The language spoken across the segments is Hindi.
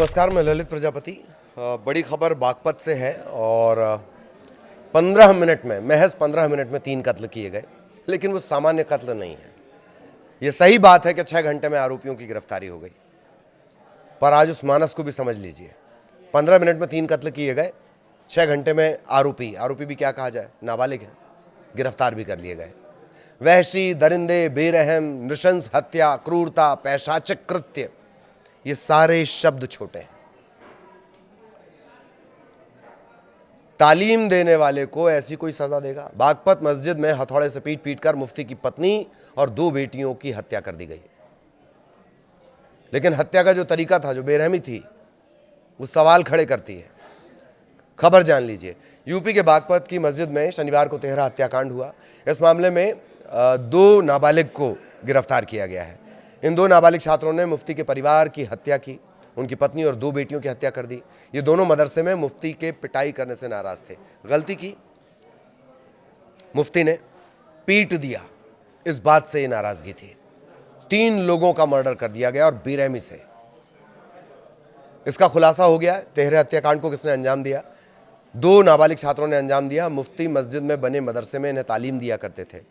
नमस्कार, मैं ललित प्रजापति। बड़ी खबर बागपत से है और 15 मिनट में, महज 15 मिनट में 3 कत्ल किए गए। लेकिन वो सामान्य कत्ल नहीं है। ये सही बात है कि 6 घंटे में आरोपियों की गिरफ्तारी हो गई, पर आज उस मानस को भी समझ लीजिए। 15 मिनट में 3 कत्ल किए गए, 6 घंटे में आरोपी भी क्या कहा जाए, नाबालिग है, गिरफ्तार भी कर लिए गए। वहशी, दरिंदे, बेरहम, नृशंस हत्या, क्रूरता, पैशाचिक कृत्य, ये सारे शब्द छोटे हैं। तालीम देने वाले को ऐसी कोई सजा देगा? बागपत मस्जिद में हथौड़े से पीट पीट कर मुफ्ती की पत्नी और 2 बेटियों की हत्या कर दी गई। लेकिन हत्या का जो तरीका था, जो बेरहमी थी, वो सवाल खड़े करती है। खबर जान लीजिए। यूपी के बागपत की मस्जिद में शनिवार को 13 हत्याकांड हुआ। इस मामले में 2 नाबालिग को गिरफ्तार किया गया है। इन 2 नाबालिग छात्रों ने मुफ्ती के परिवार की हत्या की, उनकी पत्नी और 2 बेटियों की हत्या कर दी। ये दोनों मदरसे में मुफ्ती के पिटाई करने से नाराज थे। गलती की, मुफ्ती ने पीट दिया, इस बात से ये नाराजगी थी। 3 लोगों का मर्डर कर दिया गया और बेरहमी से। इसका खुलासा हो गया। 13 हत्याकांड को किसने अंजाम दिया? 2 नाबालिग छात्रों ने अंजाम दिया। मुफ्ती मस्जिद में बने मदरसे में इन्हें तालीम दिया करते थे।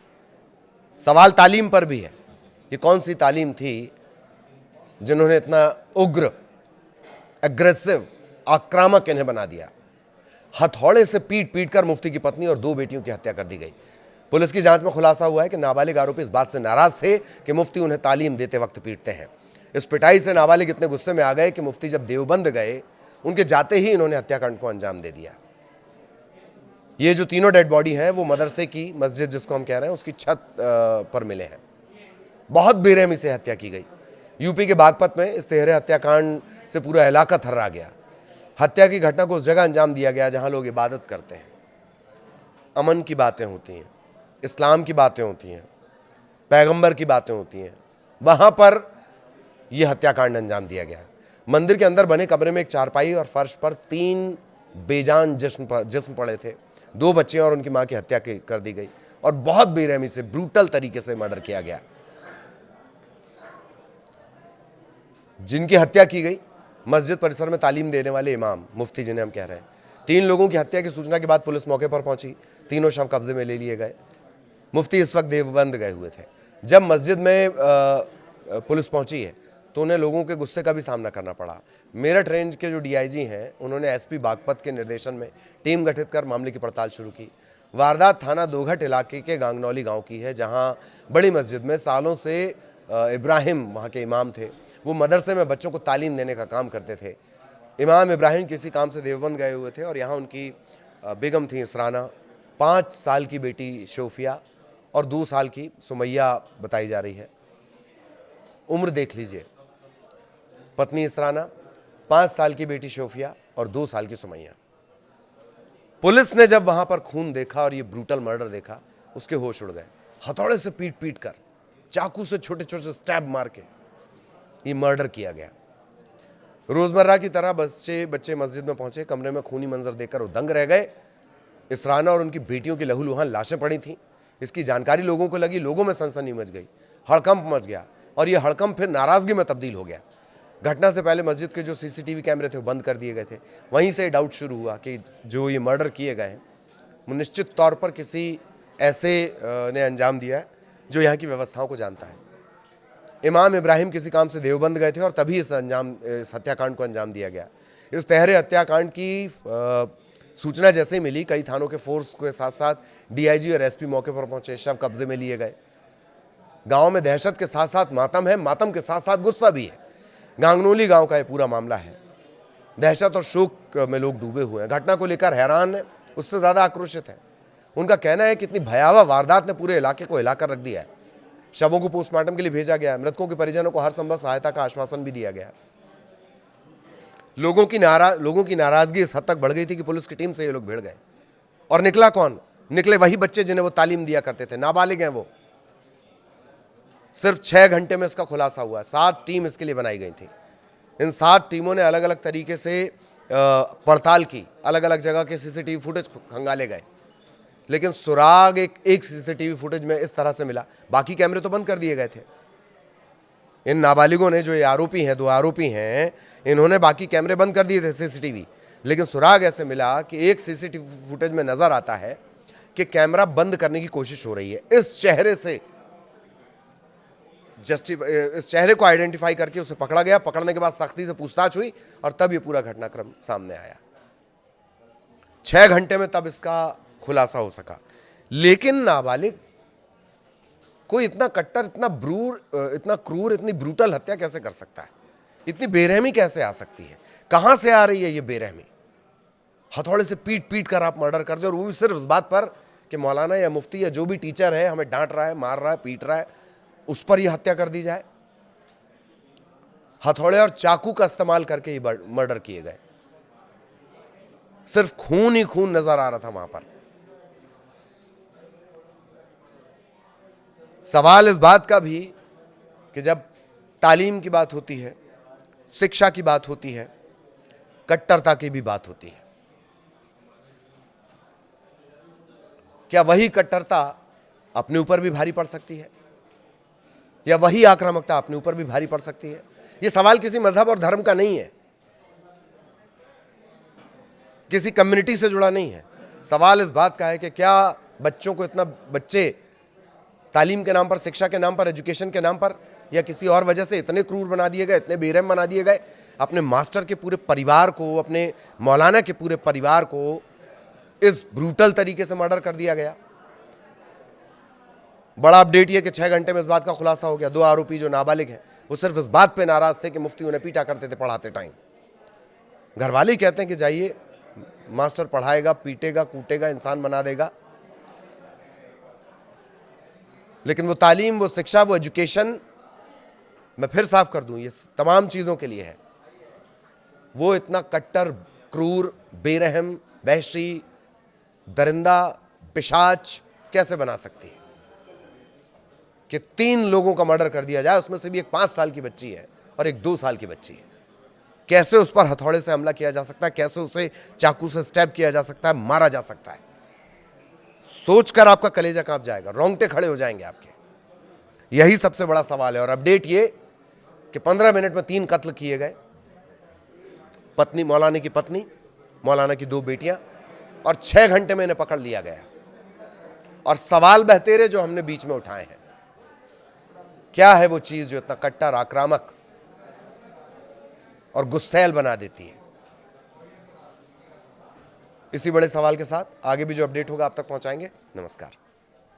सवाल तालीम पर भी है। ये कौन सी तालीम थी जिन्होंने इतना उग्र, एग्रेसिव, आक्रामक इन्हें बना दिया? हथौड़े से पीट पीट कर मुफ्ती की पत्नी और 2 बेटियों की हत्या कर दी गई। पुलिस की जांच में खुलासा हुआ है कि नाबालिग आरोपी इस बात से नाराज थे कि मुफ्ती उन्हें तालीम देते वक्त पीटते हैं। इस पिटाई से नाबालिग इतने गुस्से में आ गए कि मुफ्ती जब देवबंद गए, उनके जाते ही इन्होंने हत्याकांड को अंजाम दे दिया। ये जो तीनों डेड बॉडी हैं, वो मदरसे की, मस्जिद जिसको हम कह रहे हैं, उसकी छत पर मिले हैं। बहुत बेरहमी से हत्या की गई। यूपी के बागपत में इस 13 हत्याकांड से पूरा इलाका थर्रा गया। हत्या की घटना को उस जगह अंजाम दिया गया जहां लोग इबादत करते हैं। अमन की बातें होती हैं, इस्लाम की बातें होती हैं, पैगंबर की बातें होती हैं, वहां पर यह हत्याकांड अंजाम दिया गया। मंदिर के अंदर बने कमरे में एक चारपाई और फर्श पर 3 बेजान जिस्म पड़े थे। 2 बच्चे और उनकी मां की हत्या कर दी गई और बहुत बेरहमी से, ब्रूटल तरीके से मर्डर किया गया। जिनकी हत्या की गई, मस्जिद परिसर में तालीम देने वाले इमाम, मुफ्ती जिन्हें हम कह रहे हैं। 3 लोगों की हत्या की सूचना के बाद पुलिस मौके पर पहुंची। तीनों शव कब्जे में ले लिए गए। मुफ्ती इस वक्त देवबंद गए हुए थे। जब मस्जिद में पुलिस पहुंची है तो उन्हें लोगों के गुस्से का भी सामना करना पड़ा। मेरठ रेंज के जो डीआईजी हैं, उन्होंने एसपी बागपत के निर्देशन में टीम गठित कर मामले की पड़ताल शुरू की। वारदात थाना दोघट इलाके के गांगनौली गाँव की है, जहाँ बड़ी मस्जिद में सालों से इब्राहिम, वहाँ के इमाम थे, वो मदरसे में बच्चों को तालीम देने का काम करते थे। इमाम इब्राहिम किसी काम से देवबंद गए हुए थे और यहाँ उनकी बेगम थी इसराना, 5 साल की बेटी शोफिया और 2 साल की सुमैया बताई जा रही है। उम्र देख लीजिए, पत्नी इसराना, 5 साल की बेटी शोफिया और 2 साल की सुमैया। पुलिस ने जब वहां पर खून देखा और ये ब्रूटल मर्डर देखा, उसके होश उड़ गए। हथौड़े से पीट पीट कर, चाकू से छोटे छोटे स्टैब मार के ये मर्डर किया गया। रोजमर्रा की तरह बच्चे मस्जिद में पहुंचे। कमरे में खूनी मंजर देखकर वो दंग रह गए। इसराना और उनकी बेटियों की लहूलुहान लाशें पड़ी थीं। इसकी जानकारी लोगों को लगी। लोगों में सनसनी मच गई, हड़कंप मच गया और ये हड़कंप फिर नाराजगी में तब्दील हो गया। घटना से पहले मस्जिद के जो सीसीटीवी कैमरे थे वो बंद कर दिए गए थे। वहीं से डाउट शुरू हुआ कि जो ये मर्डर किए गए हैं, वो निश्चित तौर पर किसी ऐसे ने अंजाम दिया है जो यहाँ की व्यवस्थाओं को जानता है। इमाम इब्राहिम किसी काम से देवबंद गए थे और तभी इस हत्याकांड को अंजाम दिया गया। इस 13 हत्याकांड की सूचना जैसे ही मिली, कई थानों के फोर्स के साथ साथ डीआईजी और एसपी मौके पर पहुंचे। शव कब्जे में लिए गए। गांव में दहशत के साथ साथ मातम है, मातम के साथ साथ गुस्सा भी है। गांगनौली गांव का ये पूरा मामला है। दहशत और शोक में लोग डूबे हुए हैं। घटना को लेकर हैरान है, उससे ज़्यादा आक्रोशित है। उनका कहना है कि इतनी भयावह वारदात ने पूरे इलाके को हिलाकर रख दिया है। शवों को पोस्टमार्टम के लिए भेजा गया है। मृतकों के परिजनों को हर संभव सहायता का आश्वासन भी दिया गया। लोगों की नाराजगी इस हद तक बढ़ गई थी कि पुलिस की टीम से ये लोग भिड़ गए। और निकला कौन? निकले वही बच्चे जिन्हें वो तालीम दिया करते थे। नाबालिग हैं वो। सिर्फ 6 घंटे में इसका खुलासा हुआ। 7 टीम इसके लिए बनाई गई थी। इन 7 टीमों ने अलग अलग तरीके से पड़ताल की। अलग अलग जगह के सीसीटीवी फुटेज खंगाले गए, लेकिन सुराग एक सीसीटीवी फुटेज में इस तरह से मिला। बाकी कैमरे तो बंद कर दिए गए थे। इन नाबालिगों ने, जो ये आरोपी हैं, 2 आरोपी हैं, इन्होंने बाकी कैमरे बंद कर दिए थे सीसीटीवी, लेकिन सुराग ऐसे मिला कि एक सीसीटीवी फुटेज में नजर आता है कि कैमरा बंद करने की कोशिश हो रही है। इस चेहरे से इस चेहरे को आइडेंटिफाई करके उसे पकड़ा गया। पकड़ने के बाद सख्ती से पूछताछ हुई और तब ये पूरा घटनाक्रम सामने आया। 6 घंटे में तब इसका खुलासा हो सका। लेकिन नाबालिग कोई इतना कट्टर, इतना क्रूर, इतनी ब्रूटल हत्या कैसे कर सकता है? इतनी बेरहमी कैसे आ सकती है? कहां से आ रही है ये बेरहमी? हथौड़े से पीट पीट कर आप मर्डर कर दो, और वो भी सिर्फ इस बात पर कि मौलाना या मुफ्ती या जो भी टीचर है हमें डांट रहा है, मार रहा है, पीट रहा है, उस पर यह हत्या कर दी जाए। हथौड़े और चाकू का इस्तेमाल करके ही मर्डर किए गए। सिर्फ खून ही खून नजर आ रहा था वहां पर। सवाल इस बात का भी कि जब तालीम की बात होती है, शिक्षा की बात होती है, कट्टरता की भी बात होती है, क्या वही कट्टरता अपने ऊपर भी भारी पड़ सकती है, या वही आक्रामकता अपने ऊपर भी भारी पड़ सकती है? यह सवाल किसी मजहब और धर्म का नहीं है, किसी कम्युनिटी से जुड़ा नहीं है। सवाल इस बात का है कि क्या बच्चे तालीम के नाम पर, शिक्षा के नाम पर, एजुकेशन के नाम पर, या किसी और वजह से इतने क्रूर बना दिए गए, इतने बेरहम बना दिए गए, अपने मास्टर के पूरे परिवार को, अपने मौलाना के पूरे परिवार को इस ब्रूटल तरीके से मर्डर कर दिया गया। बड़ा अपडेट यह कि 6 घंटे में इस बात का खुलासा हो गया। 2 आरोपी जो नाबालिग हैं, वो सिर्फ इस बात पे नाराज थे कि मुफ्ती उन्हें पीटा करते थे पढ़ाते टाइम। घरवाले कहते हैं कि जाइए, मास्टर पढ़ाएगा, पीटेगा, कूटेगा, इंसान बना देगा, लेकिन वो तालीम, वो शिक्षा, वो एजुकेशन, मैं फिर साफ कर दूं, ये तमाम चीजों के लिए है। वो इतना कट्टर, क्रूर, बेरहम, वहशी, दरिंदा, पिशाच कैसे बना सकती है कि 3 लोगों का मर्डर कर दिया जाए, उसमें से भी एक 5 साल की बच्ची है और एक 2 साल की बच्ची है। कैसे उस पर हथौड़े से हमला किया जा सकता है? कैसे उसे चाकू से स्टैब किया जा सकता है, मारा जा सकता है? सोचकर आपका कलेजा कांप जाएगा, रोंगटे खड़े हो जाएंगे आपके। यही सबसे बड़ा सवाल है। और अपडेट ये कि 15 मिनट में 3 कत्ल किए गए। पत्नी, मौलाना की पत्नी, मौलाना की 2 बेटियां, और 6 घंटे में इन्हें पकड़ लिया गया। और सवाल बहतेरे जो हमने बीच में उठाए हैं, क्या है वो चीज जो इतना कट्टर, आक्रामक और गुस्सैल बना देती है? इसी बड़े सवाल के साथ आगे भी जो अपडेट होगा आप तक पहुंचाएंगे। नमस्कार।